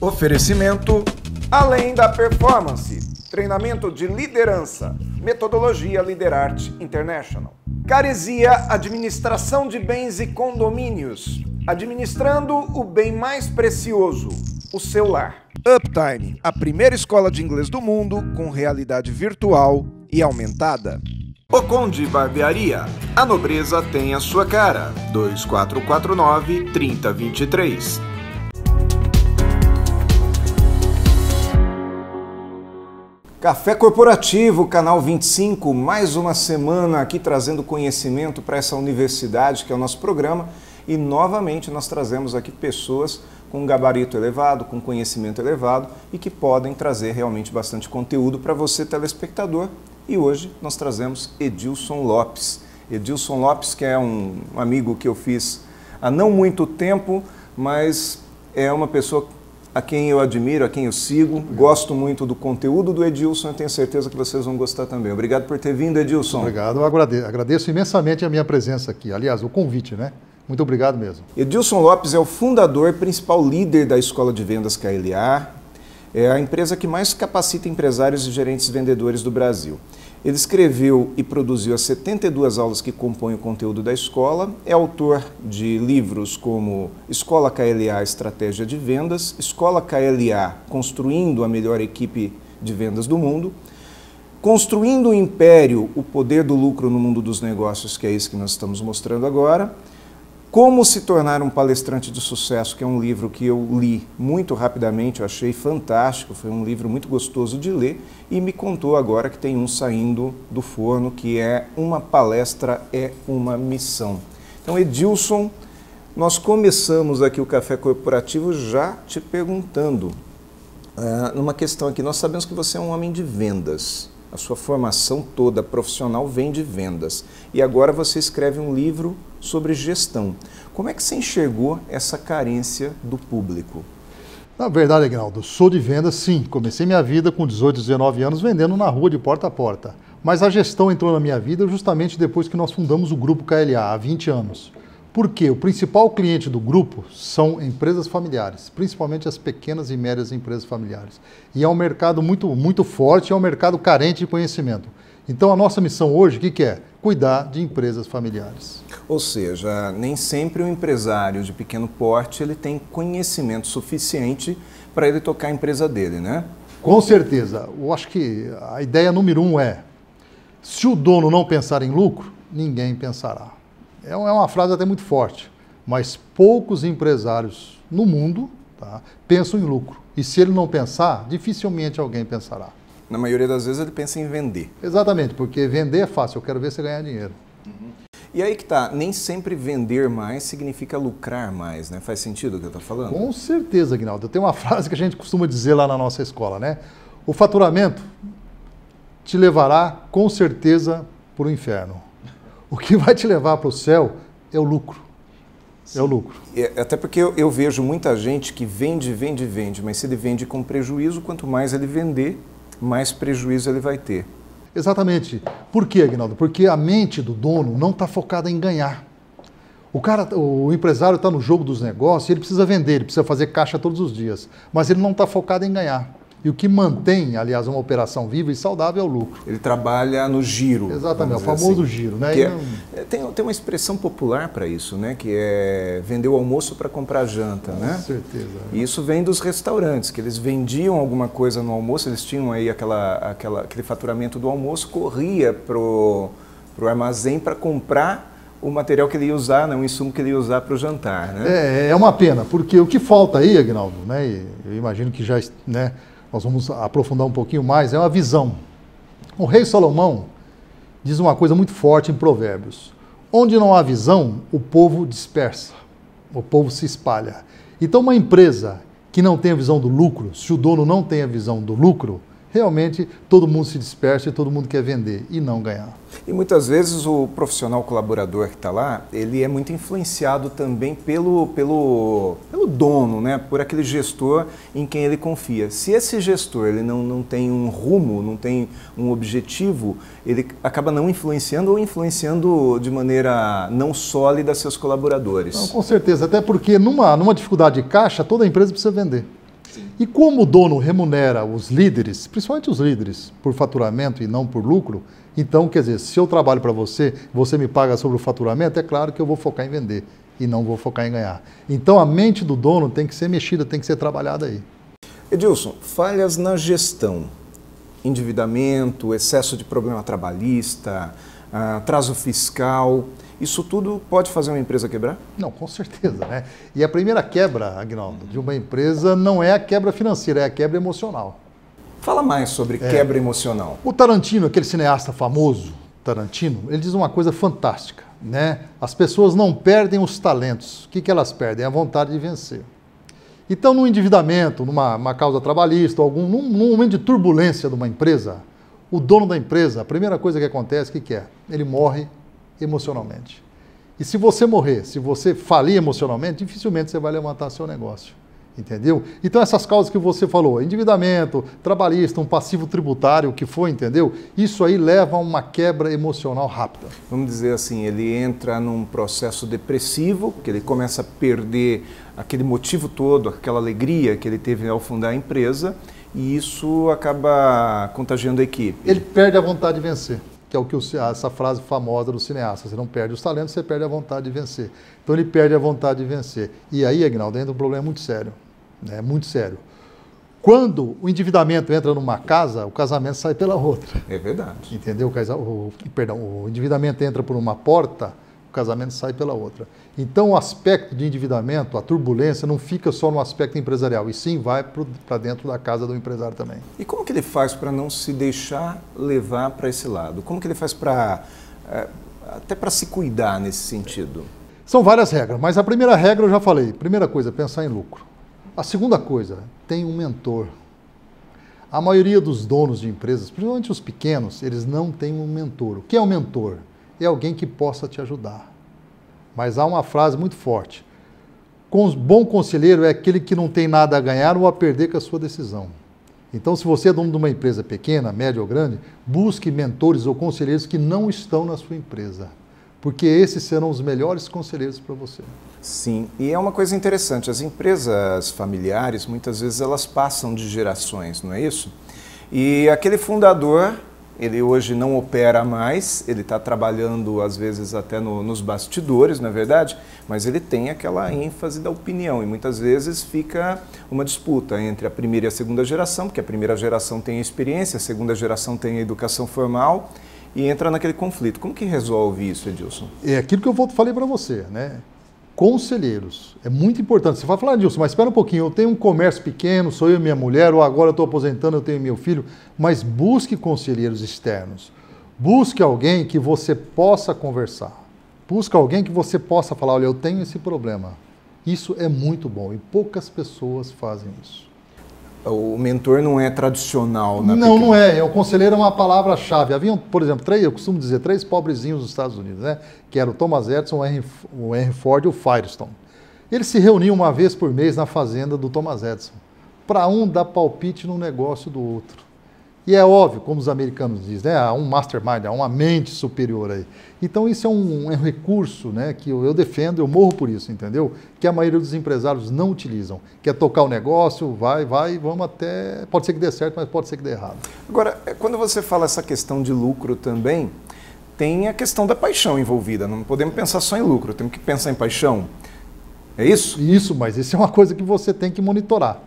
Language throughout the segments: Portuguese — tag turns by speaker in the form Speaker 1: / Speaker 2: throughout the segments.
Speaker 1: Oferecimento Além da Performance, treinamento de liderança, metodologia Liderarte International. Caresia Administração de Bens e Condomínios, administrando o bem mais precioso, o seu lar. Uptime, a primeira escola de inglês do mundo com realidade virtual e aumentada. O Conde Barbearia, a nobreza tem a sua cara, 2449-3023. Café Corporativo, Canal 25, mais uma semana aqui trazendo conhecimento para essa universidade que é o nosso programa e novamente nós trazemos aqui pessoas com gabarito elevado, com conhecimento elevado e que podem trazer realmente bastante conteúdo para você, telespectador. E hoje nós trazemos Edilson Lopes. Edilson Lopes, que é um amigo que eu fiz há não muito tempo, mas é uma pessoa a quem eu admiro, a quem eu sigo, gosto muito do conteúdo do Edilson e tenho certeza que vocês vão gostar também. Obrigado por ter vindo, Edilson.
Speaker 2: Obrigado, eu agradeço imensamente a minha presença aqui, aliás, o convite, né? Muito obrigado mesmo.
Speaker 1: Edilson Lopes é o fundador, principal líder da Escola de Vendas KLA, é a empresa que mais capacita empresários e gerentes vendedores do Brasil. Ele escreveu e produziu as 72 aulas que compõem o conteúdo da escola, é autor de livros como Escola KLA Estratégia de Vendas, Escola KLA Construindo a Melhor Equipe de Vendas do Mundo, Construindo o Império, o Poder do Lucro no Mundo dos Negócios, que é isso que nós estamos mostrando agora, Como se tornar um palestrante de sucesso, que é um livro que eu li muito rapidamente, eu achei fantástico, foi um livro muito gostoso de ler e me contou agora que tem um saindo do forno, que é Uma Palestra é uma Missão. Então, Edilson, nós começamos aqui o Café Corporativo já te perguntando, numa questão aqui, nós sabemos que você é um homem de vendas, a sua formação toda profissional vem de vendas e agora você escreve um livro sobre gestão. Como é que você enxergou essa carência do público?
Speaker 2: Na verdade, Aguinaldo, sou de vendas, sim. Comecei minha vida com 18, 19 anos vendendo na rua de porta a porta. Mas a gestão entrou na minha vida justamente depois que nós fundamos o Grupo KLA, há 20 anos. Por quê? O principal cliente do grupo são empresas familiares, principalmente as pequenas e médias empresas familiares. E é um mercado muito forte, é um mercado carente de conhecimento. Então a nossa missão hoje, o que é? Cuidar de empresas familiares.
Speaker 1: Ou seja, nem sempre o empresário de pequeno porte ele tem conhecimento suficiente para ele tocar a empresa dele, né?
Speaker 2: Com certeza. Eu acho que a ideia número 1 é, se o dono não pensar em lucro, ninguém pensará. É uma frase até muito forte, mas poucos empresários no mundo, tá, pensam em lucro. E se ele não pensar, dificilmente alguém pensará.
Speaker 1: Na maioria das vezes ele pensa em vender.
Speaker 2: Exatamente, porque vender é fácil, eu quero ver você ganhar dinheiro.
Speaker 1: Uhum. E aí que tá, nem sempre vender mais significa lucrar mais, né? Faz sentido o que eu estou falando?
Speaker 2: Com certeza, Aguinaldo. Tem uma frase que a gente costuma dizer lá na nossa escola, né? O faturamento te levará com certeza para o inferno. O que vai te levar para o céu é o lucro. Sim. É o lucro.
Speaker 1: Até porque eu vejo muita gente que vende, mas se ele vende com prejuízo, quanto mais ele vender, mais prejuízo ele vai ter.
Speaker 2: Exatamente. Por quê, Aguinaldo? Porque a mente do dono não está focada em ganhar. O empresário está no jogo dos negócios, ele precisa vender, ele precisa fazer caixa todos os dias, mas ele não está focado em ganhar. E o que mantém, aliás, uma operação viva e saudável é o lucro.
Speaker 1: Ele trabalha no giro.
Speaker 2: Exatamente, o famoso assim. Giro, né?
Speaker 1: Tem uma expressão popular para isso, né? Que é vender o almoço para comprar janta, né?
Speaker 2: Com certeza.
Speaker 1: E isso vem dos restaurantes, que eles vendiam alguma coisa no almoço, eles tinham aí aquele faturamento do almoço, corria pro armazém para comprar o material que ele ia usar, né? O insumo que ele ia usar para o jantar, né?
Speaker 2: É uma pena, porque o que falta aí, Aguinaldo, né? E eu imagino que já, né? Nós vamos aprofundar um pouquinho mais, é uma visão. O rei Salomão diz uma coisa muito forte em Provérbios. Onde não há visão, o povo dispersa, o povo se espalha. Então uma empresa que não tem a visão do lucro, se o dono não tem a visão do lucro, realmente todo mundo se dispersa e todo mundo quer vender e não ganhar.
Speaker 1: E muitas vezes o profissional colaborador que está lá, ele é muito influenciado também pelo dono, né? Por aquele gestor em quem ele confia. Se esse gestor ele não tem um rumo, não tem um objetivo, ele acaba não influenciando ou influenciando de maneira não sólida seus colaboradores.
Speaker 2: Não, com certeza, até porque numa dificuldade de caixa, toda empresa precisa vender. E como o dono remunera os líderes, principalmente os líderes, por faturamento e não por lucro, então, quer dizer, se eu trabalho para você, você me paga sobre o faturamento, é claro que eu vou focar em vender e não vou focar em ganhar. Então, a mente do dono tem que ser mexida, tem que ser trabalhada aí.
Speaker 1: Edilson, falhas na gestão, endividamento, excesso de problema trabalhista, atraso fiscal, isso tudo pode fazer uma empresa quebrar?
Speaker 2: Não, com certeza, né? E a primeira quebra, Aguinaldo, de uma empresa não é a quebra financeira, é a quebra emocional.
Speaker 1: Fala mais sobre quebra emocional.
Speaker 2: O Tarantino, aquele cineasta famoso, Tarantino, ele diz uma coisa fantástica, né? As pessoas não perdem os talentos. O que elas perdem? A vontade de vencer. Então, no endividamento, numa causa trabalhista, num momento de turbulência de uma empresa, o dono da empresa, a primeira coisa que acontece, o que é? Ele morre emocionalmente. E se você morrer, se você falir emocionalmente, dificilmente você vai levantar seu negócio. Entendeu? Então essas causas que você falou, endividamento, trabalhista, um passivo tributário, o que for, entendeu? Isso aí leva a uma quebra emocional rápida.
Speaker 1: Vamos dizer assim, ele entra num processo depressivo, que ele começa a perder aquele motivo todo, aquela alegria que ele teve ao fundar a empresa, e isso acaba contagiando a equipe.
Speaker 2: Ele perde a vontade de vencer, que é o que essa frase famosa do cineasta, você não perde os talentos, você perde a vontade de vencer. Então ele perde a vontade de vencer. E aí, Aguinaldo, entra um problema muito sério. É muito sério. Quando o endividamento entra numa casa, o casamento sai pela outra.
Speaker 1: É verdade.
Speaker 2: Entendeu? O endividamento entra por uma porta, o casamento sai pela outra. Então o aspecto de endividamento, a turbulência, não fica só no aspecto empresarial, e sim vai para dentro da casa do empresário também.
Speaker 1: E como que ele faz para não se deixar levar para esse lado? Como que ele faz para até para se cuidar nesse sentido?
Speaker 2: São várias regras, mas a primeira regra eu já falei. Primeira coisa, pensar em lucro. A segunda coisa, tem um mentor. A maioria dos donos de empresas, principalmente os pequenos, eles não têm um mentor. O que é um mentor? É alguém que possa te ajudar. Mas há uma frase muito forte. Bom conselheiro é aquele que não tem nada a ganhar ou a perder com a sua decisão. Então, se você é dono de uma empresa pequena, média ou grande, busque mentores ou conselheiros que não estão na sua empresa. Porque esses serão os melhores conselheiros para você.
Speaker 1: Sim, e é uma coisa interessante, as empresas familiares, muitas vezes elas passam de gerações, não é isso? E aquele fundador, ele hoje não opera mais, ele está trabalhando às vezes até nos bastidores, não é verdade? Mas ele tem aquela ênfase da opinião e muitas vezes fica uma disputa entre a primeira e a segunda geração, porque a primeira geração tem a experiência, a segunda geração tem a educação formal, e entra naquele conflito. Como que resolve isso, Edilson?
Speaker 2: É aquilo que eu falei para você, né? Conselheiros. É muito importante. Você vai falar, Edilson, mas espera um pouquinho, eu tenho um comércio pequeno, sou eu e minha mulher, ou agora eu estou aposentando, eu tenho meu filho, mas busque conselheiros externos. Busque alguém que você possa conversar. Busque alguém que você possa falar, olha, eu tenho esse problema. Isso é muito bom e poucas pessoas fazem isso.
Speaker 1: O mentor não é tradicional na
Speaker 2: Não, não é. O conselheiro é uma palavra-chave. Haviam, por exemplo, eu costumo dizer, 3 pobrezinhos nos Estados Unidos, né? Que eram o Thomas Edison, o Henry Ford e o Firestone. Eles se reuniam uma vez por mês na fazenda do Thomas Edison, para um dar palpite no negócio do outro. E é óbvio, como os americanos dizem, né? Há um mastermind, há uma mente superior aí. Então isso é um recurso, né, que eu defendo, eu morro por isso, entendeu? Que a maioria dos empresários não utilizam. Quer tocar o negócio, vai, vamos até... Pode ser que dê certo, mas pode ser que dê errado.
Speaker 1: Agora, quando você fala essa questão de lucro também, tem a questão da paixão envolvida. Não podemos pensar só em lucro, temos que pensar em paixão. É isso?
Speaker 2: Isso, mas isso é uma coisa que você tem que monitorar.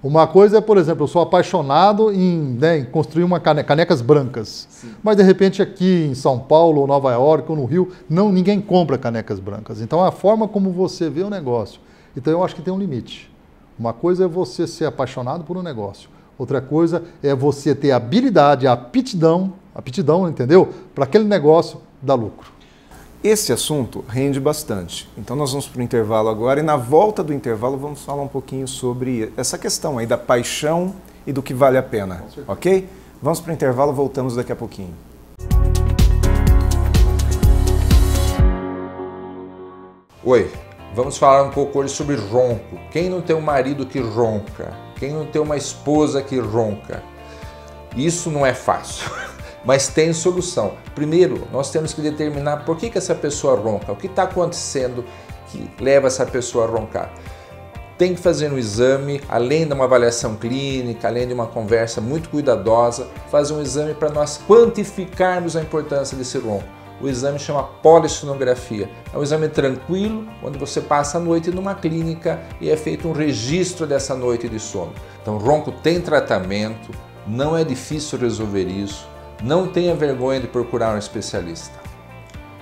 Speaker 2: Uma coisa é, por exemplo, eu sou apaixonado em construir canecas brancas. Sim. Mas, de repente, aqui em São Paulo, ou Nova York, ou no Rio, ninguém compra canecas brancas. Então, é a forma como você vê o negócio. Então, eu acho que tem um limite. Uma coisa é você ser apaixonado por um negócio. Outra coisa é você ter habilidade, aptidão, entendeu? Para aquele negócio dar lucro.
Speaker 1: Esse assunto rende bastante. Então nós vamos para o intervalo agora e na volta do intervalo vamos falar um pouquinho sobre essa questão aí da paixão e do que vale a pena, ok? Vamos para o intervalo, voltamos daqui a pouquinho.
Speaker 3: Oi, vamos falar um pouco hoje sobre ronco. Quem não tem um marido que ronca? Quem não tem uma esposa que ronca? Isso não é fácil. Mas tem solução. Primeiro, nós temos que determinar por que essa pessoa ronca, o que está acontecendo que leva essa pessoa a roncar. tem que fazer um exame, além de uma avaliação clínica, além de uma conversa muito cuidadosa, fazer um exame para nós quantificarmos a importância desse ronco. O exame chama polissonografia. É um exame tranquilo, onde você passa a noite numa clínica e é feito um registro dessa noite de sono. Então, ronco tem tratamento, não é difícil resolver isso, não tenha vergonha de procurar um especialista.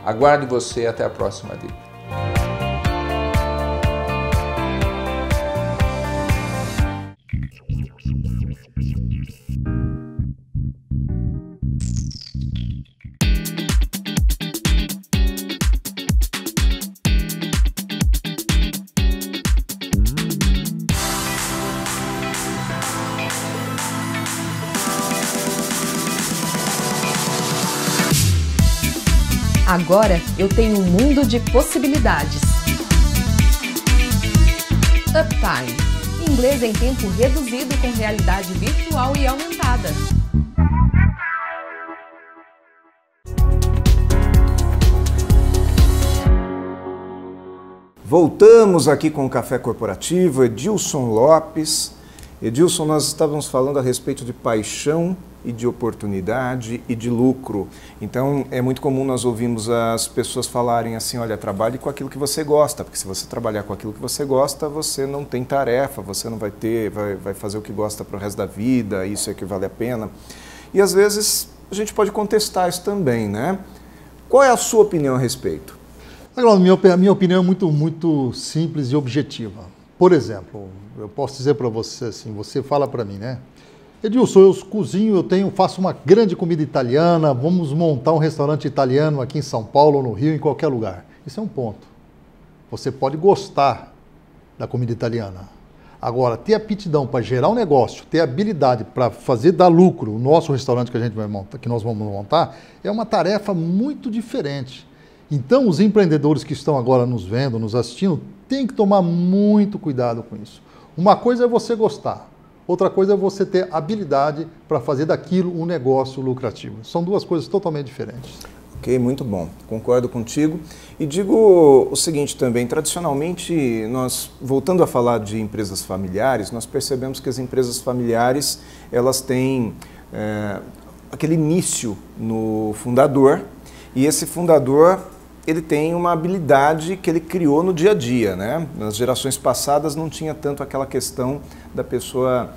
Speaker 3: Aguardo você até a próxima dica.
Speaker 4: Agora eu tenho um mundo de possibilidades. Uptime. Inglês em tempo reduzido com realidade virtual e aumentada.
Speaker 1: Voltamos aqui com o Café Corporativo, Edilson Lopes. Edilson, nós estávamos falando a respeito de paixão e de oportunidade e de lucro. Então, é muito comum nós ouvirmos as pessoas falarem assim, olha, trabalhe com aquilo que você gosta, porque se você trabalhar com aquilo que você gosta, você não tem tarefa, você não vai fazer o que gosta para o resto da vida, isso é que vale a pena. E às vezes a gente pode contestar isso também, né? Qual é a sua opinião a respeito?
Speaker 2: Minha opinião é muito simples e objetiva. Por exemplo, eu posso dizer para você assim, você fala para mim, né? Edilson, eu cozinho, faço uma grande comida italiana, vamos montar um restaurante italiano aqui em São Paulo, no Rio, em qualquer lugar. Isso é um ponto. Você pode gostar da comida italiana. Agora, ter aptidão para gerar um negócio, ter habilidade para fazer dar lucro, o nosso restaurante que nós vamos montar, é uma tarefa muito diferente. Então, os empreendedores que estão agora nos vendo, nos assistindo, têm que tomar muito cuidado com isso. Uma coisa é você gostar, outra coisa é você ter habilidade para fazer daquilo um negócio lucrativo. São duas coisas totalmente diferentes.
Speaker 1: Ok, muito bom. Concordo contigo. E digo o seguinte também, tradicionalmente, nós, voltando a falar de empresas familiares, nós percebemos que as empresas familiares, elas têm aquele início no fundador, e esse fundador, ele tem uma habilidade que ele criou no dia a dia, né? Nas gerações passadas não tinha tanto aquela questão da pessoa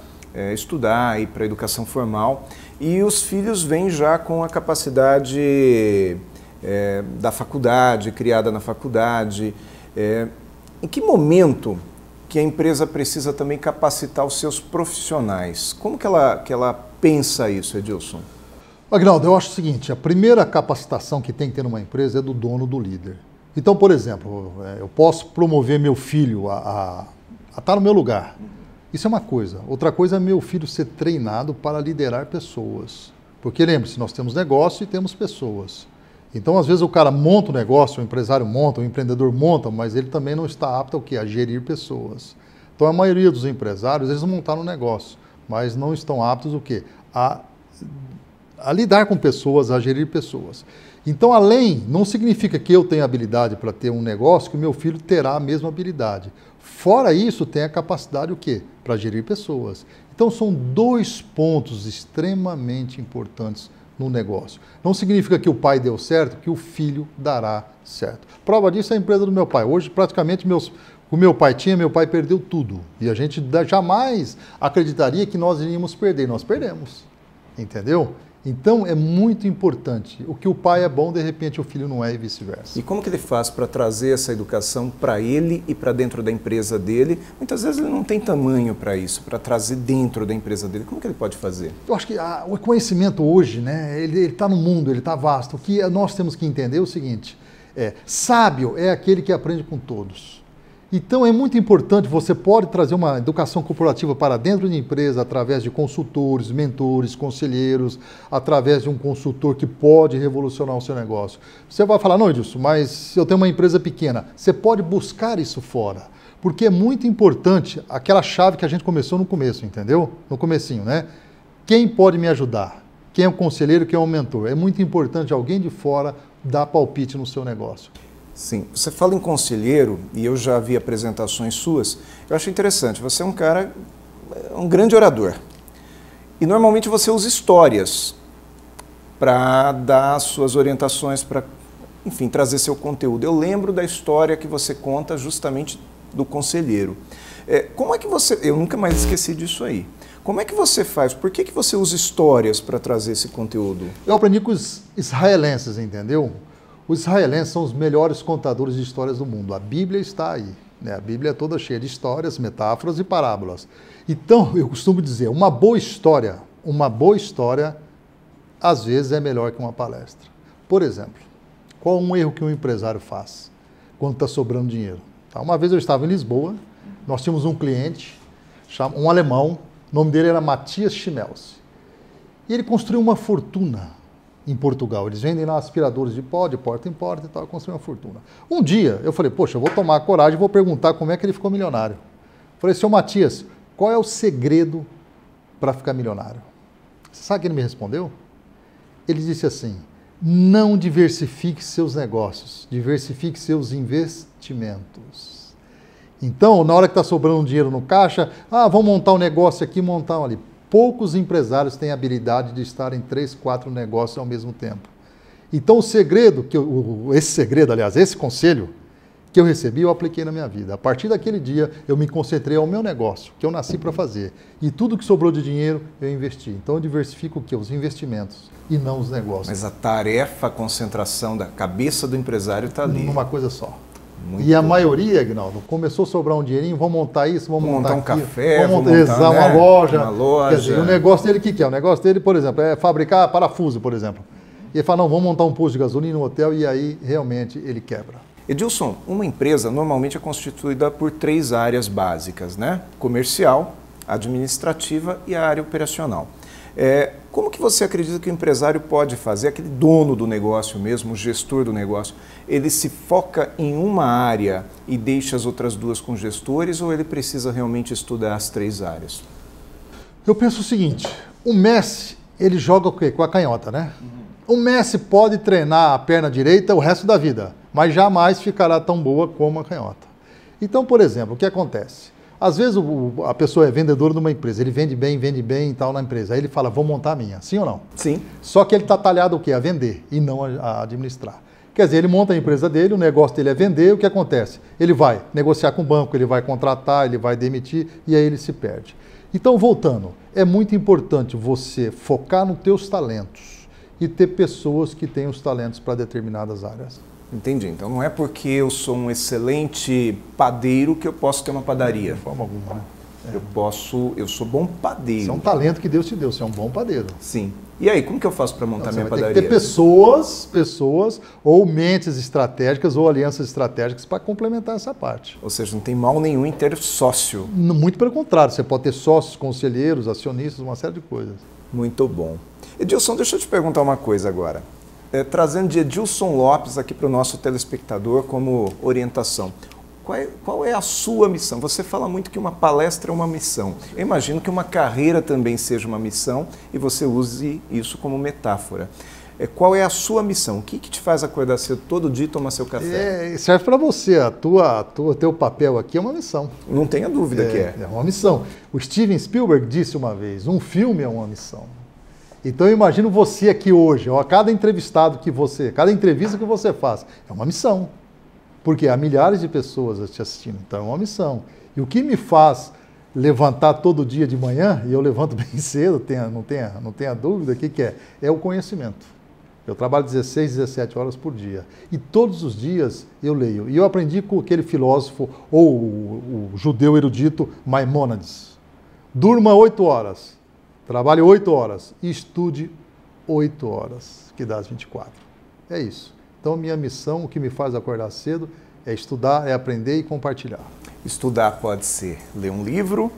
Speaker 1: estudar, ir para a educação formal, e os filhos vêm já com a capacidade da faculdade, criada na faculdade. Em que momento que a empresa precisa também capacitar os seus profissionais? Como que ela pensa isso, Edilson?
Speaker 2: Aguinaldo, eu acho o seguinte, a primeira capacitação que tem que ter numa empresa é do dono, do líder. Então, por exemplo, eu posso promover meu filho a estar no meu lugar. Isso é uma coisa. Outra coisa é meu filho ser treinado para liderar pessoas. Porque lembre-se, nós temos negócio e temos pessoas. Então, às vezes o cara monta um negócio, o empresário monta, o empreendedor monta, mas ele também não está apto ao quê? A gerir pessoas. Então, a maioria dos empresários, eles montaram um negócio, mas não estão aptos o quê? A lidar com pessoas, a gerir pessoas. Então, não significa que eu tenha habilidade para ter um negócio que o meu filho terá a mesma habilidade. Fora isso, tem a capacidade o quê? Para gerir pessoas. Então, são dois pontos extremamente importantes no negócio. Não significa que o pai deu certo, que o filho dará certo. Prova disso é a empresa do meu pai. Hoje, praticamente, o meu pai perdeu tudo. E a gente jamais acreditaria que nós iríamos perder. Nós perdemos. Entendeu? Então, é muito importante. O que o pai é bom, de repente, o filho não é e vice-versa.
Speaker 1: E como que ele faz para trazer essa educação para ele e para dentro da empresa dele? Muitas vezes ele não tem tamanho para isso, para trazer dentro da empresa dele. Como que ele pode fazer?
Speaker 2: Eu acho que o conhecimento hoje, né, ele está no mundo, ele está vasto. O que nós temos que entender é o seguinte, sábio é aquele que aprende com todos. Então é muito importante, você pode trazer uma educação corporativa para dentro de empresa através de consultores, mentores, conselheiros, através de um consultor que pode revolucionar o seu negócio. Você vai falar, não, Edilson, mas eu tenho uma empresa pequena. Você pode buscar isso fora, porque é muito importante aquela chave que a gente começou no começo, entendeu? No comecinho, né? Quem pode me ajudar? Quem é o conselheiro, quem é o mentor? É muito importante alguém de fora dar palpite no seu negócio.
Speaker 1: Sim, você fala em conselheiro, e eu já vi apresentações suas, eu acho interessante, você é um cara, um grande orador, e normalmente você usa histórias para dar suas orientações, para, enfim, trazer seu conteúdo. Eu lembro da história que você conta justamente do conselheiro. Como é que você, eu nunca mais esqueci disso aí, como é que você faz, por que você usa histórias para trazer esse conteúdo?
Speaker 2: Eu aprendi com os israelenses, entendeu? Os israelenses são os melhores contadores de histórias do mundo. A Bíblia está aí, né? A Bíblia é toda cheia de histórias, metáforas e parábolas. Então, eu costumo dizer, uma boa história, às vezes é melhor que uma palestra. Por exemplo, qual um erro que um empresário faz quando está sobrando dinheiro? Uma vez eu estava em Lisboa, nós tínhamos um cliente, um alemão, o nome dele era Matthias Schmelz. E ele construiu uma fortuna em Portugal. Eles vendem lá aspiradores de pó, de porta em porta e tal, construiu uma fortuna. Um dia, eu falei, poxa, eu vou tomar coragem e vou perguntar como é que ele ficou milionário. Falei, seu Matthias, qual é o segredo para ficar milionário? Você sabe o que ele me respondeu? Ele disse assim, não diversifique seus negócios, diversifique seus investimentos. Então, na hora que está sobrando dinheiro no caixa, vamos montar um negócio aqui, montar um ali. Poucos empresários têm a habilidade de estar em 3, 4 negócios ao mesmo tempo. Então, esse conselho que eu recebi, eu apliquei na minha vida. A partir daquele dia, eu me concentrei ao meu negócio, que eu nasci para fazer. E tudo que sobrou de dinheiro, eu investi. Então, eu diversifico o quê? Os investimentos e não os negócios.
Speaker 1: Mas a tarefa, a concentração da cabeça do empresário está ali.
Speaker 2: Numa coisa só.
Speaker 1: Muito
Speaker 2: e a maioria, Aguinaldo, começou a sobrar um dinheirinho, vamos montar isso, vamos montar
Speaker 1: um
Speaker 2: aquilo,
Speaker 1: café,
Speaker 2: vamos montar uma loja.
Speaker 1: Uma loja.
Speaker 2: Quer dizer, o negócio dele, o que é? O negócio dele, por exemplo, é fabricar parafuso, por exemplo. E ele fala, não, vamos montar um posto de gasolina no hotel, e aí realmente ele quebra.
Speaker 1: Edilson, uma empresa normalmente é constituída por 3 áreas básicas, né? Comercial, administrativa e a área operacional. Como que você acredita que o empresário pode fazer, aquele dono do negócio mesmo, o gestor do negócio, ele se foca em uma área e deixa as outras 2 com gestores, ou ele precisa realmente estudar as 3 áreas?
Speaker 2: Eu penso o seguinte, o Messi, ele joga o quê? Com a canhota, né? O Messi pode treinar a perna direita o resto da vida, mas jamais ficará tão boa como a canhota. Então, por exemplo, o que acontece? Às vezes a pessoa é vendedora de uma empresa, ele vende bem e tal na empresa. Aí ele fala, vou montar a minha, sim ou não?
Speaker 1: Sim.
Speaker 2: Só que ele está talhado o quê? A vender e não a administrar. Quer dizer, ele monta a empresa dele, o negócio dele é vender, o que acontece? Ele vai negociar com o banco, ele vai contratar, ele vai demitir e aí ele se perde. Então, voltando, é muito importante você focar nos teus talentos e ter pessoas que têm os talentos para determinadas áreas.
Speaker 1: Entendi. Então não é porque eu sou um excelente padeiro que eu posso ter uma padaria.
Speaker 2: De forma alguma, né?
Speaker 1: Eu sou bom padeiro.
Speaker 2: Isso é um talento que Deus te deu, você é um bom padeiro.
Speaker 1: Sim. E aí, como que eu faço para montar minha padaria?
Speaker 2: Tem que ter pessoas ou mentes estratégicas ou alianças estratégicas para complementar essa parte.
Speaker 1: Ou seja, não tem mal nenhum em ter sócio.
Speaker 2: Muito pelo contrário, você pode ter sócios, conselheiros, acionistas, uma série de coisas.
Speaker 1: Muito bom. Edilson, deixa eu te perguntar uma coisa agora. Trazendo de Edilson Lopes aqui para o nosso telespectador como orientação. Qual é a sua missão? Você fala muito que uma palestra é uma missão. Eu imagino que uma carreira também seja uma missão e você use isso como metáfora. Qual é a sua missão? O que te faz acordar cedo todo dia e tomar seu café?
Speaker 2: Serve para você. Teu papel aqui é uma missão.
Speaker 1: Não tenha dúvida que é.
Speaker 2: É uma missão. O Steven Spielberg disse uma vez, um filme é uma missão. Então eu imagino você aqui hoje, cada entrevista que você faz, é uma missão. Porque há milhares de pessoas te assistindo, então é uma missão. E o que me faz levantar todo dia de manhã, e eu levanto bem cedo, não tenha dúvida, o que é? É o conhecimento. Eu trabalho 16, 17 horas por dia. E todos os dias eu leio. E eu aprendi com aquele filósofo, ou o judeu erudito Maimônides. Durma 8 horas. Trabalhe 8 horas e estude 8 horas, que dá as 24. É isso. Então, minha missão, o que me faz acordar cedo, é estudar, é aprender e compartilhar.
Speaker 1: Estudar pode ser ler um livro,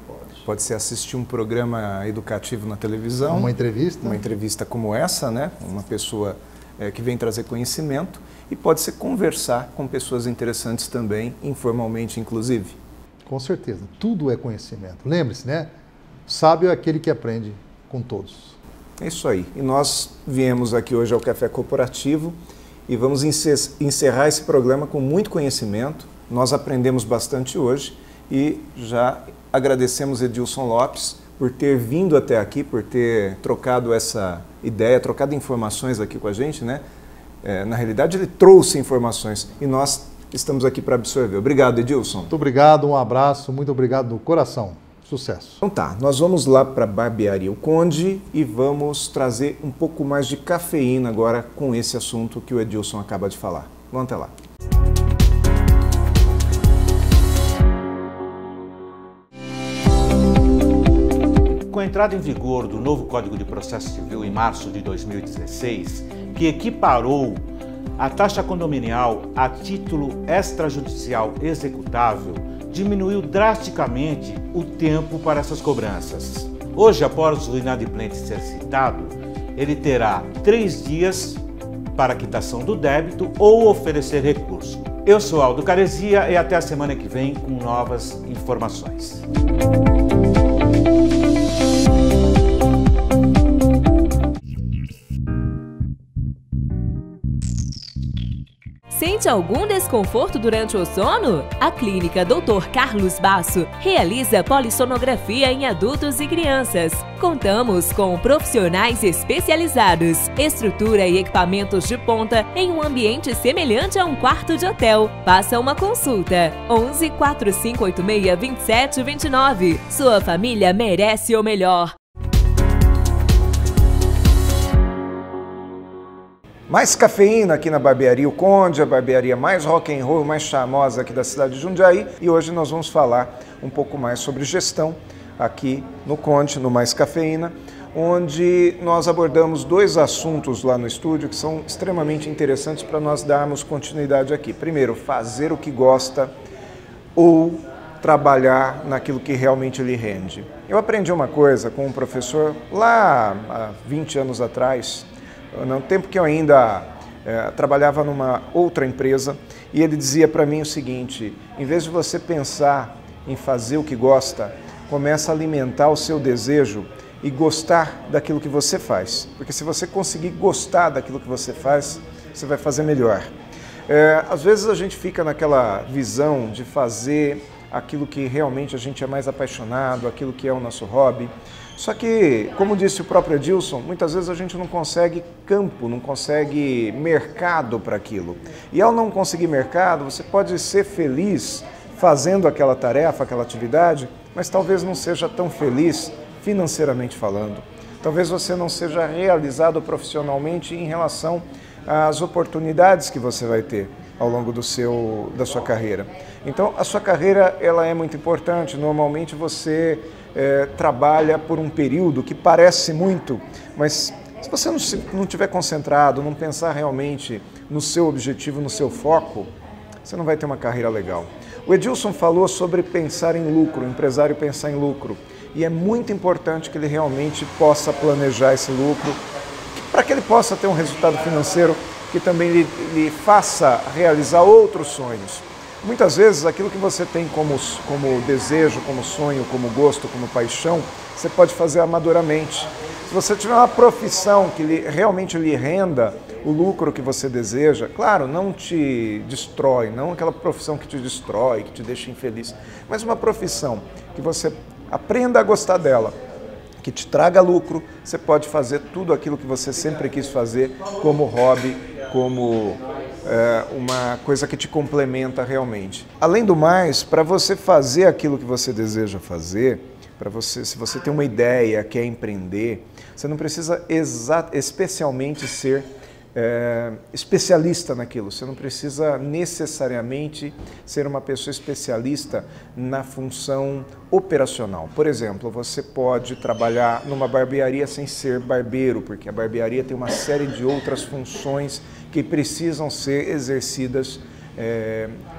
Speaker 1: pode ser assistir um programa educativo na televisão.
Speaker 2: Uma entrevista.
Speaker 1: Uma entrevista como essa, né? Uma pessoa que vem trazer conhecimento. E pode ser conversar com pessoas interessantes também, informalmente, inclusive.
Speaker 2: Com certeza. Tudo é conhecimento. Lembre-se, né? Sábio é aquele que aprende com todos.
Speaker 1: É isso aí. E nós viemos aqui hoje ao Café Corporativo e vamos encerrar esse programa com muito conhecimento. Nós aprendemos bastante hoje e já agradecemos Edilson Lopes por ter vindo até aqui, por ter trocado essa ideia, trocado informações aqui com a gente, né? Na realidade, ele trouxe informações e nós estamos aqui para absorver. Obrigado, Edilson.
Speaker 2: Muito obrigado, um abraço, muito obrigado do coração. Sucesso.
Speaker 1: Então tá, nós vamos lá para a Barbearia O Conde e vamos trazer um pouco mais de cafeína agora com esse assunto que o Edilson acaba de falar. Vamos até lá.
Speaker 5: Com a entrada em vigor do novo Código de Processo Civil em março de 2016, que equiparou a taxa condominial a título extrajudicial executável, diminuiu drasticamente o tempo para essas cobranças. Hoje, após o inadimplente ser citado, ele terá 3 dias para quitação do débito ou oferecer recurso. Eu sou Aldo Caresia e até a semana que vem com novas informações.
Speaker 6: Sente algum desconforto durante o sono? A Clínica Dr. Carlos Basso realiza polissonografia em adultos e crianças. Contamos com profissionais especializados, estrutura e equipamentos de ponta em um ambiente semelhante a um quarto de hotel. Faça uma consulta. 11 4586 2729. Sua família merece o melhor.
Speaker 1: Mais cafeína aqui na Barbearia O Conde, a barbearia mais rock and roll, mais charmosa aqui da cidade de Jundiaí. E hoje nós vamos falar um pouco mais sobre gestão aqui no Conde, no Mais Cafeína, onde nós abordamos 2 assuntos lá no estúdio que são extremamente interessantes para nós darmos continuidade aqui. Primeiro, fazer o que gosta ou trabalhar naquilo que realmente lhe rende. Eu aprendi uma coisa com um professor lá há 20 anos atrás, no tempo que eu ainda trabalhava numa outra empresa, e ele dizia para mim o seguinte: em vez de você pensar em fazer o que gosta, começa a alimentar o seu desejo e gostar daquilo que você faz. Porque se você conseguir gostar daquilo que você faz, você vai fazer melhor. Às vezes a gente fica naquela visão de fazer aquilo que realmente a gente é mais apaixonado, aquilo que é o nosso hobby. Só que, como disse o próprio Edilson, muitas vezes a gente não consegue campo, não consegue mercado para aquilo. E ao não conseguir mercado, você pode ser feliz fazendo aquela tarefa, aquela atividade, mas talvez não seja tão feliz financeiramente falando. Talvez você não seja realizado profissionalmente em relação às oportunidades que você vai ter ao longo da sua carreira. Então, a sua carreira ela é muito importante. Normalmente você trabalha por um período que parece muito, mas se você não estiver concentrado, não pensar realmente no seu objetivo, no seu foco, você não vai ter uma carreira legal. O Edilson falou sobre pensar em lucro, o empresário pensar em lucro, e é muito importante que ele realmente possa planejar esse lucro, para que ele possa ter um resultado financeiro que também lhe faça realizar outros sonhos. Muitas vezes aquilo que você tem como desejo, como sonho, como gosto, como paixão, você pode fazer amadoramente. Se você tiver uma profissão que realmente lhe renda o lucro que você deseja, claro, não te destrói, não aquela profissão que te destrói, que te deixa infeliz, mas uma profissão que você aprenda a gostar dela, que te traga lucro, você pode fazer tudo aquilo que você sempre quis fazer como hobby, como uma coisa que te complementa realmente. Além do mais, para você fazer aquilo que você deseja fazer, se você tem uma ideia, quer empreender, você não precisa especialmente ser especialista naquilo. Você não precisa necessariamente ser uma pessoa especialista na função operacional. Por exemplo, você pode trabalhar numa barbearia sem ser barbeiro, porque a barbearia tem uma série de outras funções que precisam ser exercidas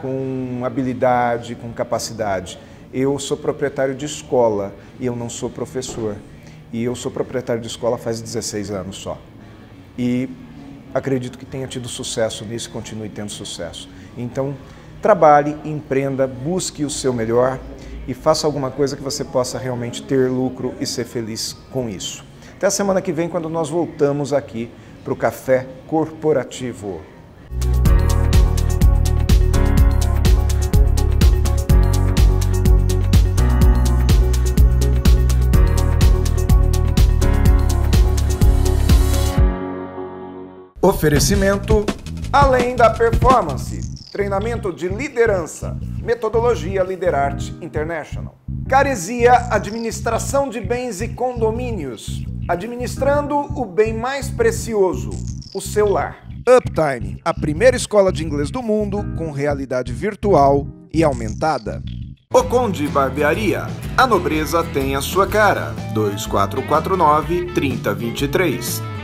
Speaker 1: com habilidade, com capacidade. Eu sou proprietário de escola e eu não sou professor. E eu sou proprietário de escola faz 16 anos só. E acredito que tenha tido sucesso nisso e continue tendo sucesso. Então, trabalhe, empreenda, busque o seu melhor e faça alguma coisa que você possa realmente ter lucro e ser feliz com isso. Até a semana que vem, quando nós voltamos aqui para o Café Corporativo. Oferecimento Além da Performance, treinamento de liderança, metodologia Liderarte International. Caresia Administração de Bens e Condomínios, administrando o bem mais precioso, o seu lar. Uptime, a primeira escola de inglês do mundo com realidade virtual e aumentada. O Conde Barbearia, a nobreza tem a sua cara. 2449-3023.